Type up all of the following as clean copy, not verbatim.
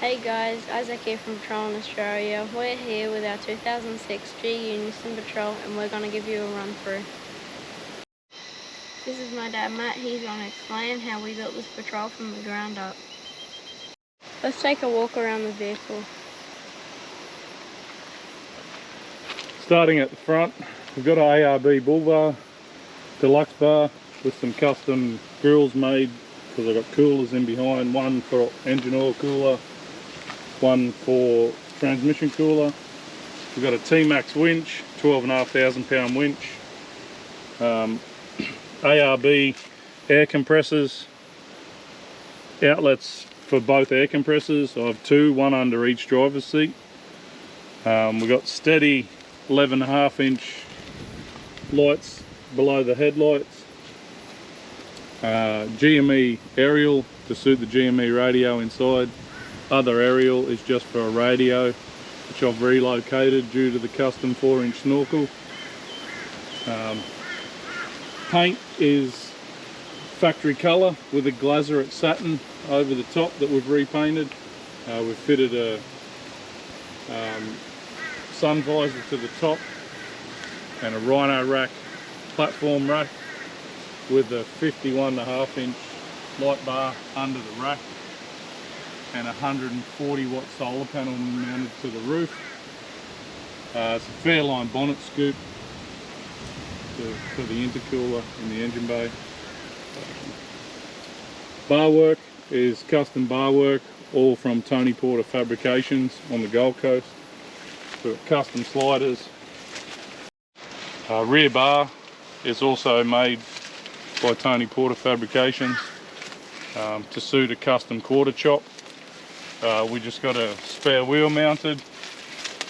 Hey guys, Isaac here from Patroln, Australia. We're here with our 2006 G-Unison Patrol and we're going to give you a run through. This is my dad Matt. He's going to explain how we built this Patrol from the ground up. Let's take a walk around the vehicle. Starting at the front, we've got an ARB bull bar, deluxe bar with some custom grills made because I've got coolers in behind, one for engine oil cooler, one for transmission cooler. We've got a T-Max winch, 12,500 pound winch, ARB air compressors, outlets for both air compressors. I have two, one under each driver's seat. We've got steady 11.5 inch lights below the headlights, GME aerial to suit the GME radio inside. Other aerial is just for a radio, which I've relocated due to the custom 4-inch snorkel. Paint is factory colour with a glazurate satin over the top that we've repainted. We've fitted a sun visor to the top and a rhino rack, platform rack with a 51.5 inch light bar under the rack and a 140 watt solar panel mounted to the roof. It's a Fairline bonnet scoop for the intercooler in the engine bay. Bar work is custom bar work, all from Tony Porter Fabrications on the Gold Coast. We've got custom sliders. Rear bar is also made by Tony Porter Fabrications to suit a custom quarter chop. We just got a spare wheel mounted.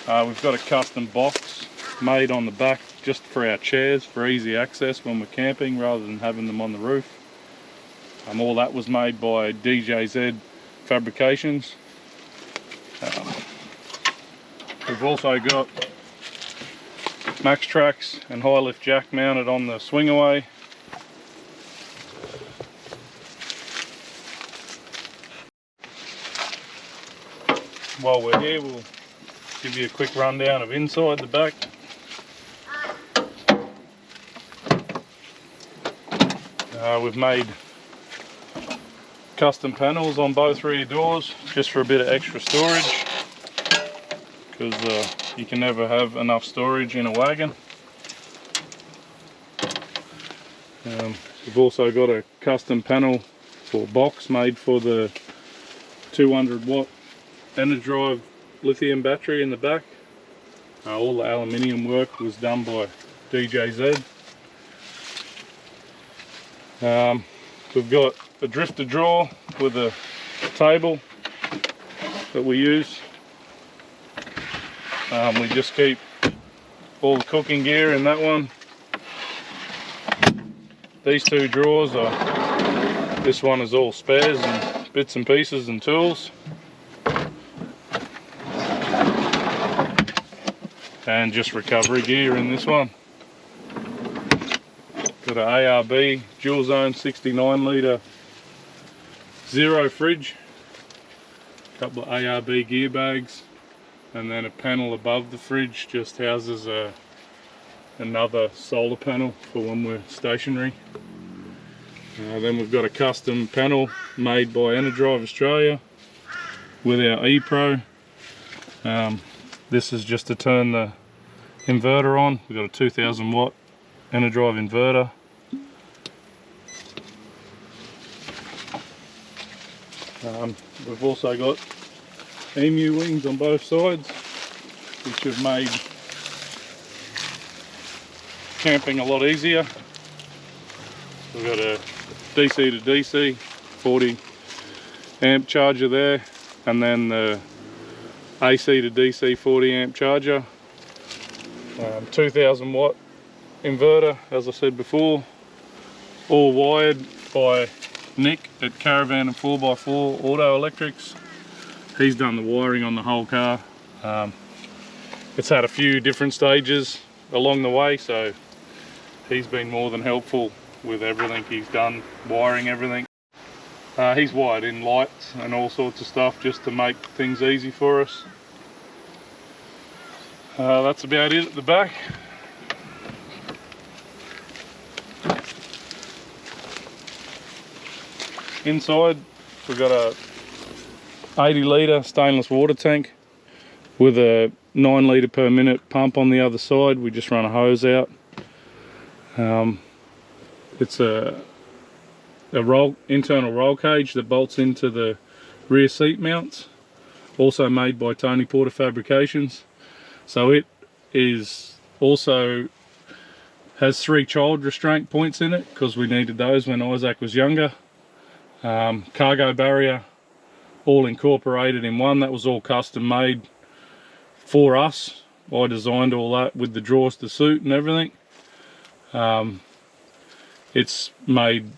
We've got a custom box made on the back just for our chairs for easy access when we're camping rather than having them on the roof. All that was made by DJZ Fabrications. We've also got Max Tracks and high lift jack mounted on the swing away. While we're here, we'll give you a quick rundown of inside the back. We've made custom panels on both rear doors just for a bit of extra storage, because you can never have enough storage in a wagon. We've also got a custom panel or box made for the 200 watt Energive lithium battery in the back. All the aluminium work was done by DJZ. We've got a drifter drawer with a table that we use. We just keep all the cooking gear in that one. These two drawers this one is all spares and bits and pieces and tools. And just recovery gear in this one. Got an ARB dual zone 69 litre zero fridge, a couple of ARB gear bags, and then a panel above the fridge just houses another solar panel for when we're stationary. Then we've got a custom panel made by Energive Australia with our E-Pro. This is just to turn the inverter on. We've got a 2000 watt Energive inverter. We've also got emu wings on both sides, which have made camping a lot easier. We've got a DC to DC 40 amp charger there, and then the AC to DC 40 amp charger. 2000 watt inverter, as I said before, all wired by Nick at Caravan and 4x4 Auto Electrics. He's done the wiring on the whole car. It's had a few different stages along the way, so he's been more than helpful with everything he's done, wiring everything. He's wired in lights and all sorts of stuff just to make things easy for us. That's about it at the back. Inside we've got a 80 litre stainless water tank with a 9 litre per minute pump on the other side. We just run a hose out. It's a internal roll cage that bolts into the rear seat mounts, also made by Tony Porter Fabrications. So it is also has 3 child restraint points in it because we needed those when Isaac was younger. Cargo barrier, all incorporated in one. That was all custom made for us. I designed all that with the drawers to suit and everything. It's made,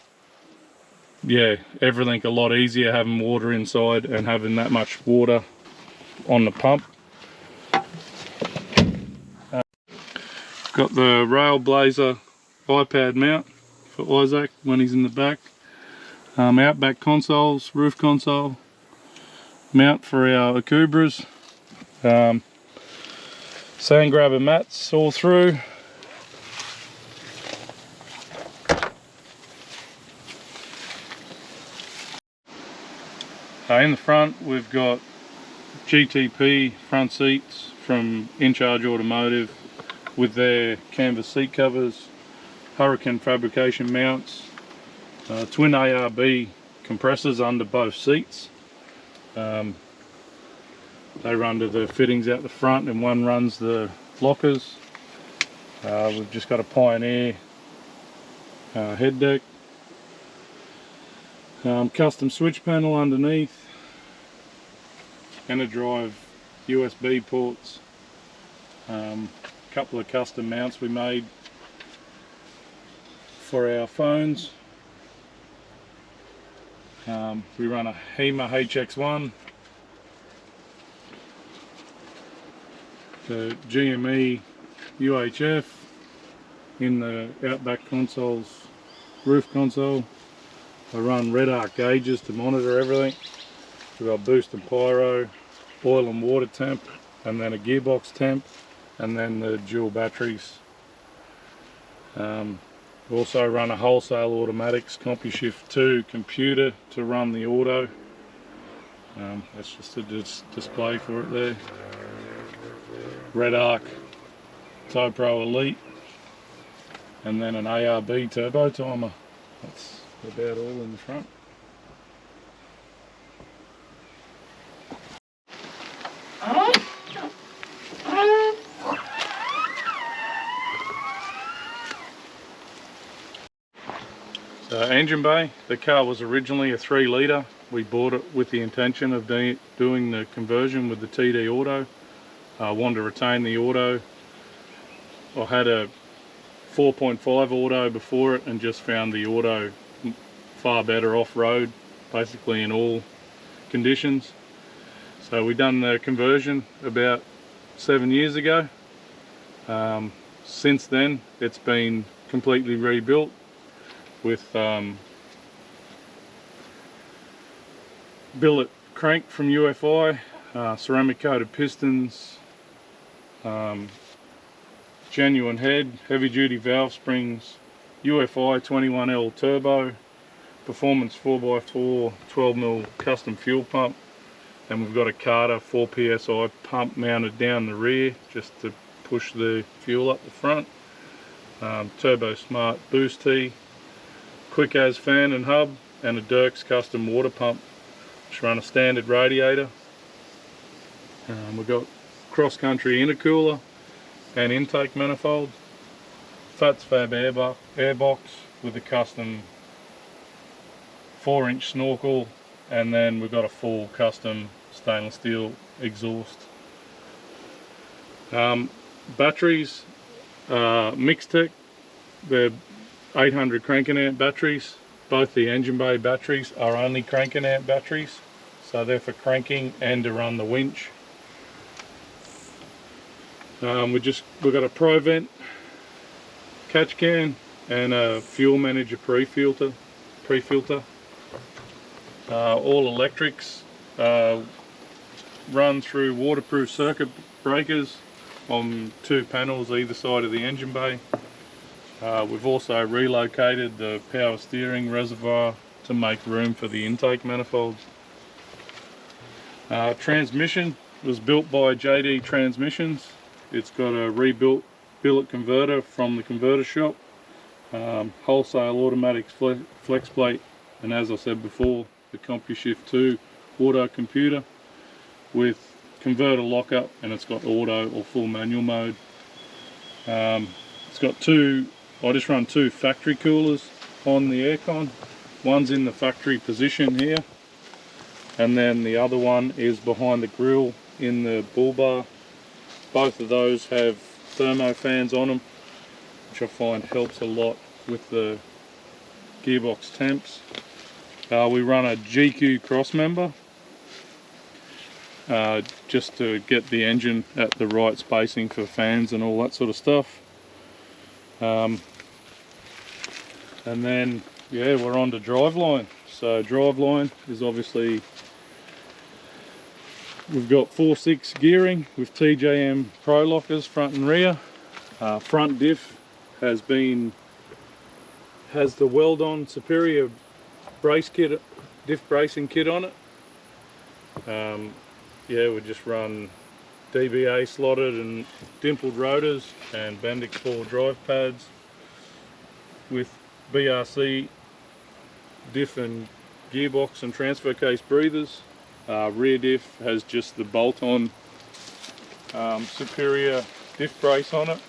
yeah, everything a lot easier having water inside and having that much water on the pump. Got the Railblazer iPad mount for Isaac when he's in the back. Outback consoles, roof console mount for our Akubras. Sand grabber mats all through. In the front we've got GTP front seats from In Charge Automotive with their canvas seat covers, Hurricane fabrication mounts, twin ARB compressors under both seats. They run to the fittings out the front and one runs the lockers. We've just got a Pioneer head deck. Custom switch panel underneath, and a drive USB ports. Couple of custom mounts we made for our phones. We run a HEMA HX1, the GME UHF in the Outback console's roof console. I run red arc gauges to monitor everything. We've got boost and pyro, oil and water temp, and then a gearbox temp, and then the dual batteries. We also run a wholesale automatics CompuShift 2 computer to run the auto. That's just a display for it there. Red arc Tow Pro Elite, and then an ARB turbo timer. That's about all in the front. So engine bay, the car was originally a 3 litre. We bought it with the intention of doing the conversion with the TD Auto. I wanted to retain the auto. I had a 4.5 auto before it and just found the auto far better off-road, basically in all conditions. So we done the conversion about 7 years ago. Since then it's been completely rebuilt with billet crank from UFI, ceramic coated pistons, genuine head, heavy duty valve springs, UFI 21L turbo, performance 4x4 12mm custom fuel pump, and we've got a Carter 4 psi pump mounted down the rear just to push the fuel up the front. Turbo Smart boost tee, quick as fan and hub, and a Dirks custom water pump which run a standard radiator. We've got cross country intercooler and intake manifold, Fats Fab airbox with a custom 4-inch snorkel, and then we've got a full custom stainless steel exhaust. Batteries, Mixtec, they're 800 cranking amp batteries. Both the engine bay batteries are only cranking amp batteries, so they're for cranking and to run the winch. We've got a Provent catch can and a fuel manager pre-filter. all electrics, run through waterproof circuit breakers on 2 panels either side of the engine bay. We've also relocated the power steering reservoir to make room for the intake manifolds. Transmission was built by JD Transmissions. It's got a rebuilt billet converter from the converter shop, wholesale automatic flex plate, and as I said before, the CompuShift 2 auto computer with converter lockup, and it's got auto or full manual mode. It's got I just run 2 factory coolers on the aircon. One's in the factory position here, and then the other one is behind the grill in the bull bar. Both of those have thermo fans on them, which I find helps a lot with the gearbox temps. We run a GQ cross member just to get the engine at the right spacing for fans and all that sort of stuff. And then yeah, we're on to driveline. So driveline is obviously, we've got 4/6 gearing with TJM Pro lockers front and rear. Front diff has the Weldon Superior brace kit, diff bracing kit on it. Yeah, we just run DBA slotted and dimpled rotors and Bendix 4 drive pads with BRC diff and gearbox and transfer case breathers. Rear diff has just the bolt-on Superior diff brace on it.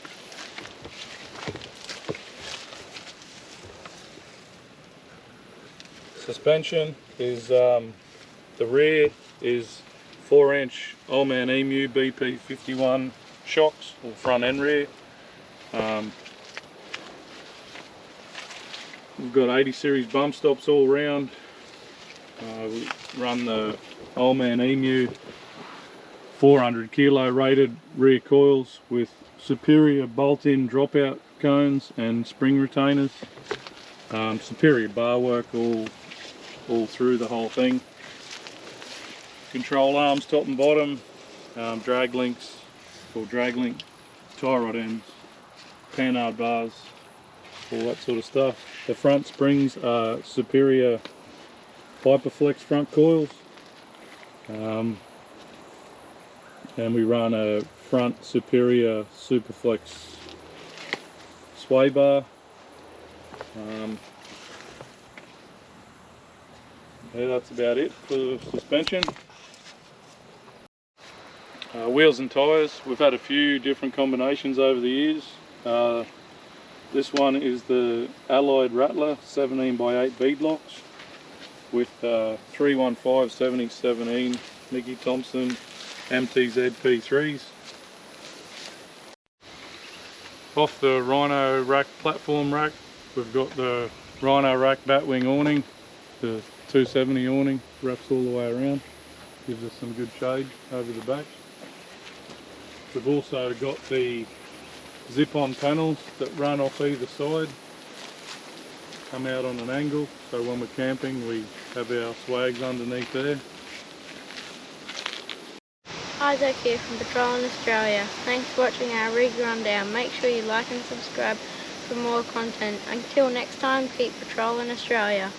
Suspension is, the rear is 4-inch Old Man Emu BP51 shocks, or front and rear. We've got 80 series bump stops all round. We run the Old Man Emu 400 kilo rated rear coils with Superior bolt-in dropout cones and spring retainers. Superior bar work all through the whole thing. Control arms top and bottom, drag links or drag link, tie rod ends, panhard bars, all that sort of stuff. The front springs are Superior Hyperflex front coils, and we run a front Superior Superflex sway bar. Yeah, that's about it for the suspension. Wheels and tyres, we've had a few different combinations over the years. This one is the Allied Rattler 17x8 beadlocks with 315/70/17 Mickey Thompson MTZ P3s. Off the Rhino rack platform rack, we've got the Rhino rack batwing awning, the 270 awning, wraps all the way around, gives us some good shade over the back. We've also got the zip-on panels that run off either side, come out on an angle, so when we're camping we have our swags underneath there. Isaac here from Patroln Australia. Thanks for watching our rig rundown. Make sure you like and subscribe for more content. Until next time, keep patrolling Australia.